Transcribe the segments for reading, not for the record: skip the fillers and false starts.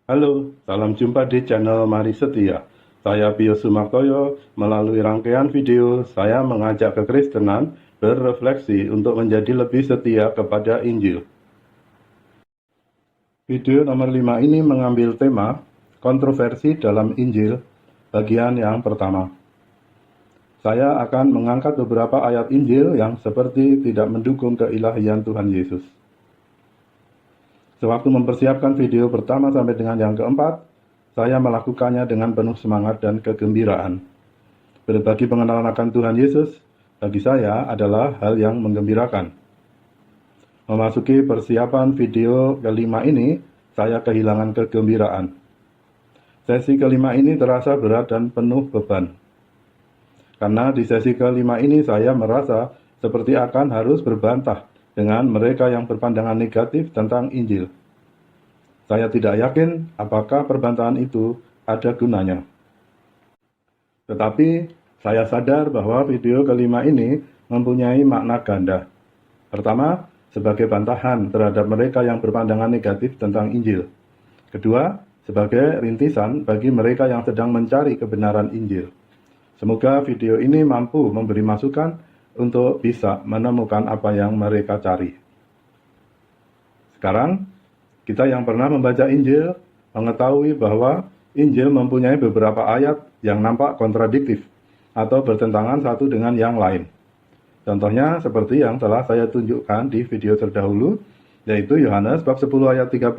Halo, salam jumpa di channel Mari Setia. Saya Pio Sumartoyo. Melalui rangkaian video, saya mengajak kekristenan berefleksi untuk menjadi lebih setia kepada Injil. Video nomor 5 ini mengambil tema kontroversi dalam Injil, bagian yang pertama. Saya akan mengangkat beberapa ayat Injil yang seperti tidak mendukung keilahian Tuhan Yesus. Sewaktu mempersiapkan video pertama sampai dengan yang keempat, saya melakukannya dengan penuh semangat dan kegembiraan. Berbagi pengenalan akan Tuhan Yesus bagi saya adalah hal yang menggembirakan. Memasuki persiapan video kelima ini, saya kehilangan kegembiraan. Sesi kelima ini terasa berat dan penuh beban. Karena di sesi kelima ini saya merasa seperti akan harus berbantah dengan mereka yang berpandangan negatif tentang Injil. Saya tidak yakin apakah perbantahan itu ada gunanya. Tetapi saya sadar bahwa video kelima ini mempunyai makna ganda. Pertama, sebagai bantahan terhadap mereka yang berpandangan negatif tentang Injil. Kedua, sebagai rintisan bagi mereka yang sedang mencari kebenaran Injil. Semoga video ini mampu memberi masukan untuk bisa menemukan apa yang mereka cari. Sekarang, kita yang pernah membaca Injil mengetahui bahwa Injil mempunyai beberapa ayat yang nampak kontradiktif atau bertentangan satu dengan yang lain. Contohnya seperti yang telah saya tunjukkan di video terdahulu, yaitu Yohanes bab 10 ayat 30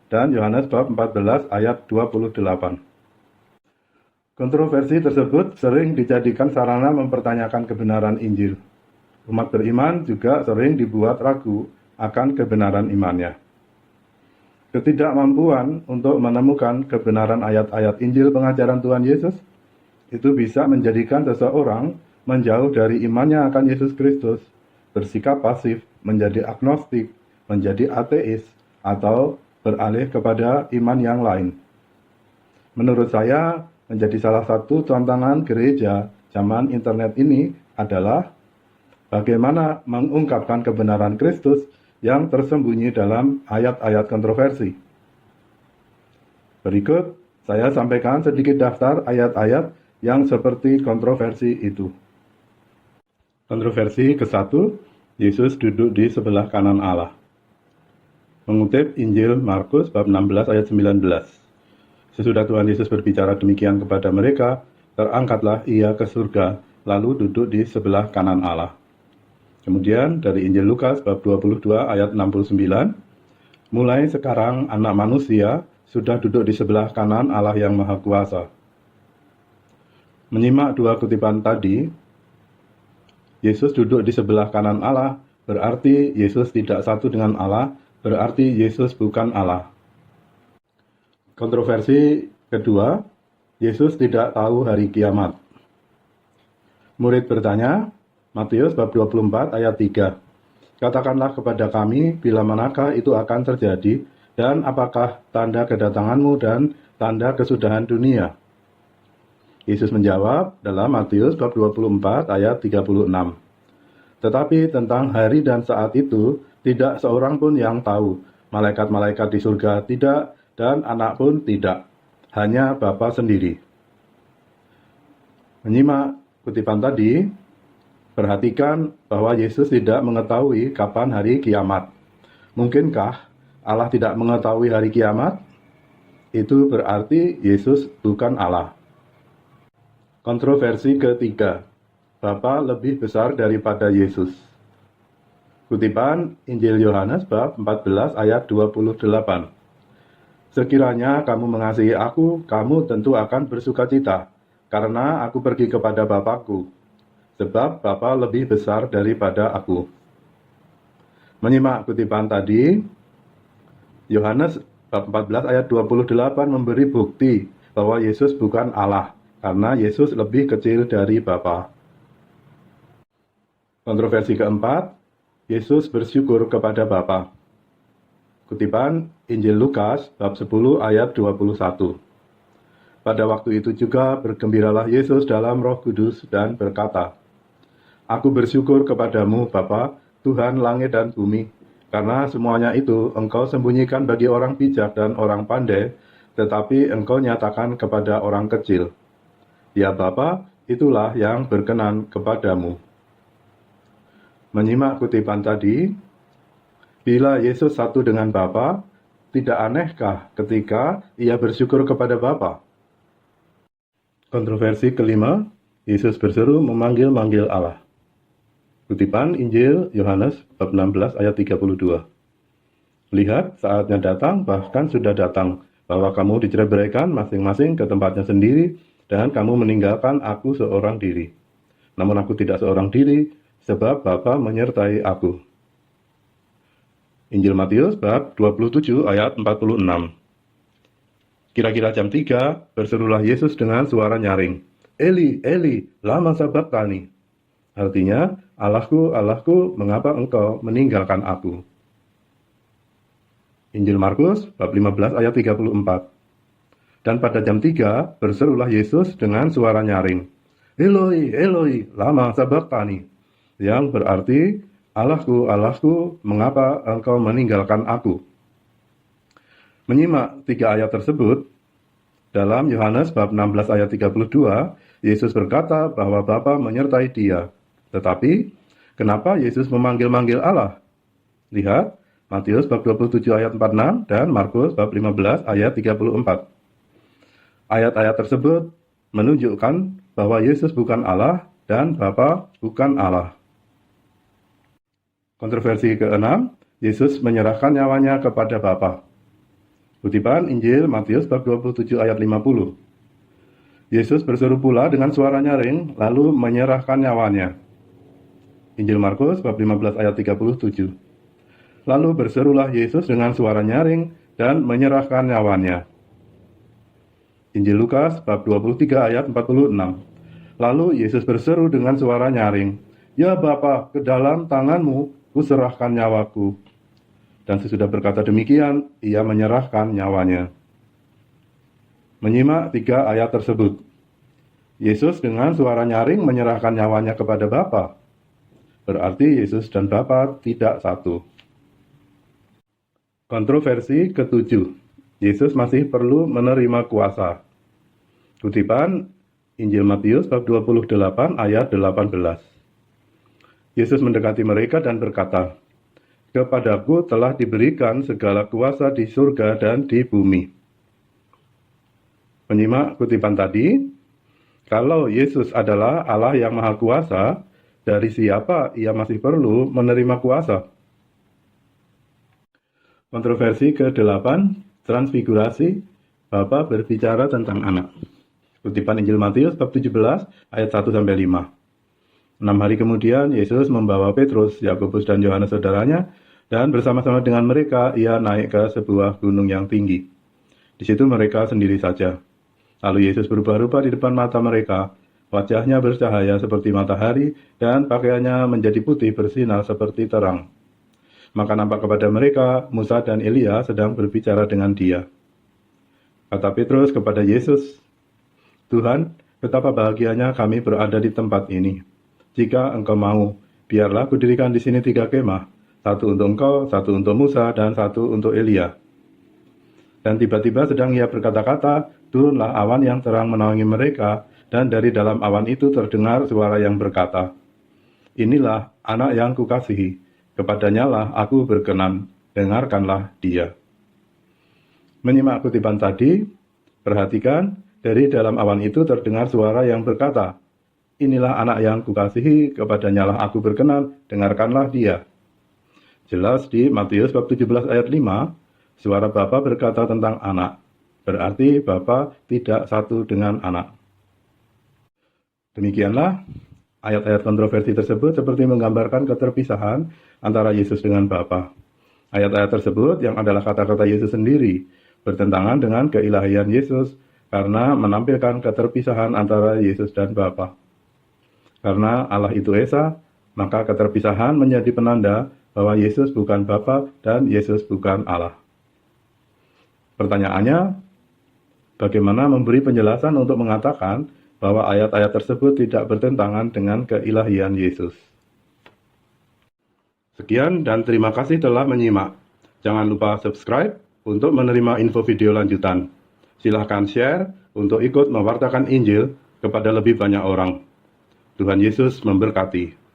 dan Yohanes bab 14 ayat 28. Kontroversi tersebut sering dijadikan sarana mempertanyakan kebenaran Injil. Umat beriman juga sering dibuat ragu akan kebenaran imannya. Ketidakmampuan untuk menemukan kebenaran ayat-ayat Injil pengajaran Tuhan Yesus itu bisa menjadikan seseorang menjauh dari imannya akan Yesus Kristus, bersikap pasif, menjadi agnostik, menjadi ateis, atau beralih kepada iman yang lain. Menurut saya, menjadi salah satu tantangan gereja zaman internet ini adalah bagaimana mengungkapkan kebenaran Kristus yang tersembunyi dalam ayat-ayat kontroversi. Berikut, saya sampaikan sedikit daftar ayat-ayat yang seperti kontroversi itu. Kontroversi ke-1, Yesus duduk di sebelah kanan Allah. Mengutip Injil Markus bab 16 ayat 19. Sesudah Tuhan Yesus berbicara demikian kepada mereka, terangkatlah ia ke surga, lalu duduk di sebelah kanan Allah. Kemudian dari Injil Lukas bab 22 ayat 69, mulai sekarang anak manusia sudah duduk di sebelah kanan Allah yang Maha Kuasa. Menyimak dua kutipan tadi, Yesus duduk di sebelah kanan Allah, berarti Yesus tidak satu dengan Allah, berarti Yesus bukan Allah. Kontroversi kedua, Yesus tidak tahu hari kiamat. Murid bertanya, Matius bab 24 ayat 3. Katakanlah kepada kami bila manakah itu akan terjadi dan apakah tanda kedatanganmu dan tanda kesudahan dunia? Yesus menjawab dalam Matius bab 24 ayat 36. Tetapi tentang hari dan saat itu tidak seorang pun yang tahu, malaikat-malaikat di surga tidak, dan anak pun tidak, hanya Bapa sendiri. Menyimak kutipan tadi, perhatikan bahwa Yesus tidak mengetahui kapan hari kiamat. Mungkinkah Allah tidak mengetahui hari kiamat? Itu berarti Yesus bukan Allah. Kontroversi ketiga, Bapa lebih besar daripada Yesus. Kutipan Injil Yohanes bab 14 ayat 28. Sekiranya kamu mengasihi aku, kamu tentu akan bersukacita, karena aku pergi kepada Bapakku, sebab Bapa lebih besar daripada aku. Menyimak kutipan tadi, Yohanes bab 14 ayat 28 memberi bukti bahwa Yesus bukan Allah, karena Yesus lebih kecil dari Bapa. Kontroversi keempat, Yesus bersyukur kepada Bapa. Kutipan Injil Lukas bab 10 ayat 21. Pada waktu itu juga bergembiralah Yesus dalam Roh Kudus dan berkata, Aku bersyukur kepadamu Bapa, Tuhan langit dan bumi, karena semuanya itu engkau sembunyikan bagi orang bijak dan orang pandai, tetapi engkau nyatakan kepada orang kecil. Ya Bapa, itulah yang berkenan kepadamu. Menyimak kutipan tadi, bila Yesus satu dengan Bapa, tidak anehkah ketika ia bersyukur kepada Bapa? Kontroversi kelima, Yesus berseru memanggil-manggil Allah. Kutipan Injil Yohanes bab 16 ayat 32. Lihat, saatnya datang, bahkan sudah datang, bahwa kamu diceraikan masing-masing ke tempatnya sendiri, dan kamu meninggalkan aku seorang diri. Namun aku tidak seorang diri, sebab Bapa menyertai aku. Injil Matius bab 27 ayat 46. Kira-kira jam 3, berserulah Yesus dengan suara nyaring, Eli, Eli, lama sabachthani. Artinya, Allahku, Allahku, mengapa engkau meninggalkan aku? Injil Markus bab 15 ayat 34. Dan pada jam 3 berserulah Yesus dengan suara nyaring, Eloi, Eloi, lama sabachthani, yang berarti, Allahku, Allahku, mengapa engkau meninggalkan aku? Menyimak 3 ayat tersebut, dalam Yohanes bab 16 ayat 32, Yesus berkata bahwa Bapa menyertai dia. Tetapi, kenapa Yesus memanggil-manggil Allah? Lihat, Matius bab 27 ayat 46 dan Markus bab 15 ayat 34. Ayat-ayat tersebut menunjukkan bahwa Yesus bukan Allah dan Bapa bukan Allah. Kontroversi ke-6, Yesus menyerahkan nyawanya kepada Bapa. Kutipan Injil Matius bab 27 ayat 50. Yesus berseru pula dengan suara nyaring lalu menyerahkan nyawanya. Injil Markus bab 15 ayat 37. Lalu berserulah Yesus dengan suara nyaring dan menyerahkan nyawanya. Injil Lukas bab 23 ayat 46. Lalu Yesus berseru dengan suara nyaring, Ya Bapa, ke dalam tanganmu kuserahkan nyawaku. Dan sesudah berkata demikian, ia menyerahkan nyawanya. Menyimak 3 ayat tersebut. Yesus dengan suara nyaring menyerahkan nyawanya kepada Bapa. Berarti Yesus dan Bapa tidak satu. Kontroversi ke-7, Yesus masih perlu menerima kuasa. Kutipan Injil Matius bab 28 ayat 18. Yesus mendekati mereka dan berkata, Kepadaku telah diberikan segala kuasa di surga dan di bumi. Menyimak kutipan tadi, kalau Yesus adalah Allah yang Maha Kuasa, dari siapa ia masih perlu menerima kuasa? Kontroversi ke-8, transfigurasi, Bapa berbicara tentang anak. Kutipan Injil Matius bab 17 ayat 1-5. 6 hari kemudian Yesus membawa Petrus, Yakobus dan Yohanes saudaranya, dan bersama-sama dengan mereka ia naik ke sebuah gunung yang tinggi. Di situ mereka sendiri saja. Lalu Yesus berubah rupa di depan mata mereka. Wajahnya bercahaya seperti matahari dan pakaiannya menjadi putih bersinar seperti terang. Maka nampak kepada mereka Musa dan Elia sedang berbicara dengan dia. Kata Petrus kepada Yesus, Tuhan, betapa bahagianya kami berada di tempat ini. Jika engkau mau, biarlah kudirikan di sini 3 kemah, 1 untuk engkau, 1 untuk Musa, dan 1 untuk Elia. Dan tiba-tiba sedang ia berkata-kata, turunlah awan yang terang menaungi mereka, dan dari dalam awan itu terdengar suara yang berkata, Inilah anak yang kukasihi. Kepadanya lah aku berkenan, dengarkanlah dia. Menyimak kutipan tadi, perhatikan, dari dalam awan itu terdengar suara yang berkata, Inilah anak yang kukasihi, kepadanya lah aku berkenan, dengarkanlah dia. Jelas di Matius bab 17 ayat 5, suara Bapa berkata tentang anak, berarti Bapa tidak satu dengan anak. Demikianlah, ayat-ayat kontroversi tersebut seperti menggambarkan keterpisahan antara Yesus dengan Bapa. Ayat-ayat tersebut yang adalah kata-kata Yesus sendiri bertentangan dengan keilahian Yesus karena menampilkan keterpisahan antara Yesus dan Bapa. Karena Allah itu Esa, maka keterpisahan menjadi penanda bahwa Yesus bukan Bapa dan Yesus bukan Allah. Pertanyaannya, bagaimana memberi penjelasan untuk mengatakan bahwa ayat-ayat tersebut tidak bertentangan dengan keilahian Yesus? Sekian dan terima kasih telah menyimak. Jangan lupa subscribe untuk menerima info video lanjutan. Silahkan share untuk ikut mewartakan Injil kepada lebih banyak orang. Tuhan Yesus memberkati.